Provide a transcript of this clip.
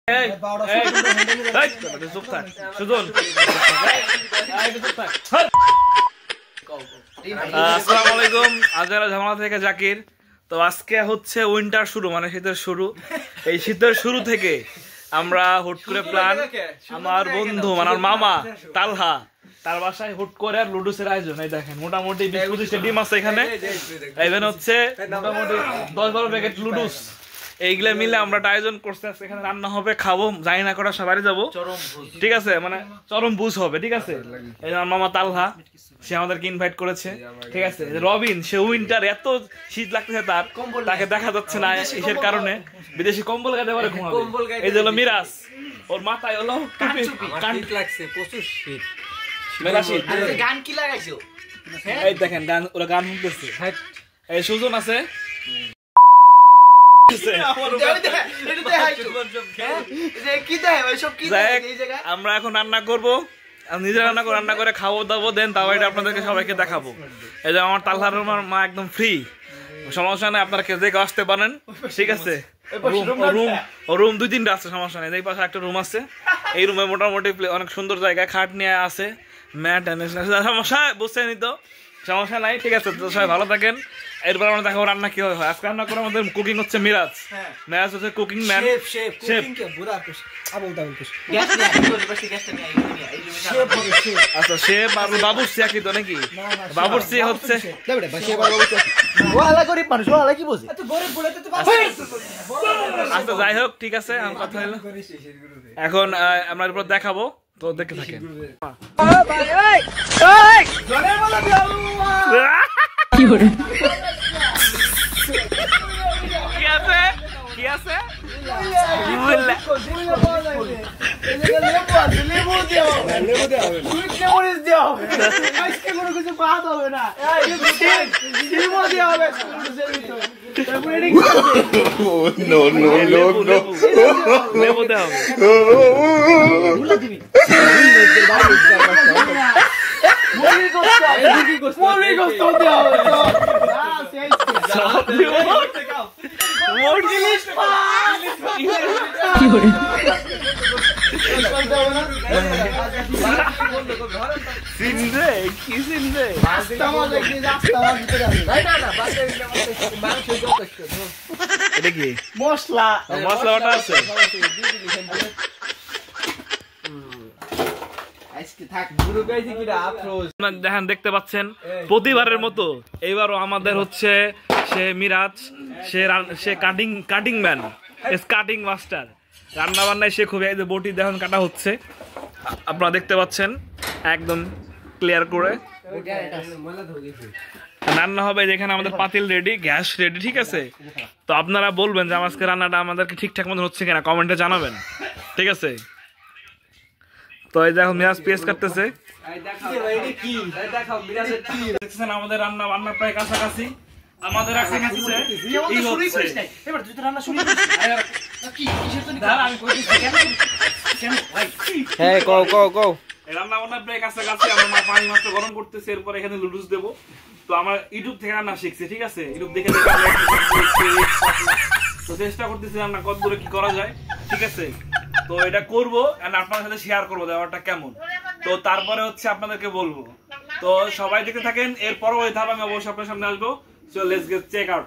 আসসালামু আলাইকুম, আজারা ঝামেলা থেকে জাকির। তো আজকে হচ্ছে উইন্টার শুরু, মানে শীতের শুরু। এই শীতের শুরু থেকে আমরা হুট করে প্ল্যান, আমার বন্ধু মানে আমার মামা তালহা, তার বাসায় হুট করে আর লুডুসের আয়োজন। এই দেখেন মোটামুটি 20-25টা ডিম আছে এখানে। ইভেন হচ্ছে মোটামুটি 10-12 প্যাকেট লুডুস। এইগুলা মিলে আমরা আয়োজন করছি। এখানে রান্না হবে, খাবো, জানি না কটা সবাই যাবো, ঠিক আছে, মানে চরম বুঝ হবে, ঠিক আছে। এই আমার মামা তালহা, সে আমাদেরকে ইনভাইট করেছে, ঠিক আছে। রবিন, সে উইন্টার, এত শীত লাগতেছে তার, তাকে দেখা যাচ্ছে না এসের কারণে, বিদেশি কম্বল গায়ে পরে ঘুমাবে। এই যে হলো মিরাজ, ওর মাথায় হলো টুপি লাগছে, প্রচুর শীত, মেলা শীত। গান কি লাগাইছো? এই দেখেন গান, ওরা গান শুনতেছে। এই সুজন আছে, আমরা এখন রান্না করবো, নিজে রান্না করে খাবো দাবো, দেন তাও এটা আপনাদেরকে সবাইকে দেখাবো। এই যে আমার তালহার মা একদম ফ্রি, সমস্যা নেই, আপনারা কেউ দেখে আসতে পারেন, ঠিক আছে। রুম 2-3টা আছে, সমস্যা নেই। এই পাশে একটা রুম আছে, এই রুমে মোটামুটি অনেক সুন্দর জায়গায় খাট নিয়ে আছে, ম্যাট, সমস্যা বুঝতে নি তো, সমস্যা নাই, ঠিক আছে। তো সবাই ভালো থাকেন। এরপর আমরা দেখাবো রান্না কিভাবে হয়। আজকে রান্না করে আমাদের কুকিং হচ্ছে মিরাজ, মিরাজ হচ্ছে কুকিং ম্যান, শেফ। আচ্ছা, শেফ আর বাবুর্চি একই তো নাকি? বাবুর্চি হচ্ছে আচ্ছা, যাই হোক, ঠিক আছে, কথা হলো। এখন আমরা এরপর দেখাবো, তো দেখতে থাকেন। কি আছে মশলা মশলাটা আছে। দেখেন, দেখতে পাচ্ছেন প্রতিবারের মতো এইবারও আমাদের হচ্ছে সে মিরাজ, সে কাটিং ম্যান, কাটিং মাস্টার, রান্না বান্নায় সে খুবই। এই যে বটি দেখেন কাটা হচ্ছে, আপনারা দেখতে পাচ্ছেন একদম ক্লিয়ার করে রান্না হবে। যেখানে আমাদের পাতিল রেডি, গ্যাস রেডি, ঠিক আছে। তো আপনারা বলবেন যে আজকে রান্নাটা আমাদেরকে ঠিকঠাক মতো হচ্ছে কিনা, কমেন্টে জানাবেন, ঠিক আছে। তো এই দেখো মিরাজ পেঁয়াজ কাটতেছে, আমাদের রান্না প্রায় কাছাকাছি। আমাদের রান্না প্রায় কাছাকাছি। আমার মা পানি মাত্র গরম করতেছে, এরপর এখানে লুডুস দেবো। তো আমার ইউটিউব থেকে রান্না শিখছে, ঠিক আছে। ইউটিউব দেখে তো চেষ্টা করতেছি রান্না কত দূরে কি করা যায়, ঠিক আছে। তো এটা করবো, আপনার সাথে শেয়ার করবো ব্যাপারটা কেমন। তো তারপরে হচ্ছে আপনাদেরকে বলবো। তো সবাই দেখতে থাকেন, এর পরবর্তী ধাপ আমি অবশ্যই আপনার সামনে আসবো। So let's get check out.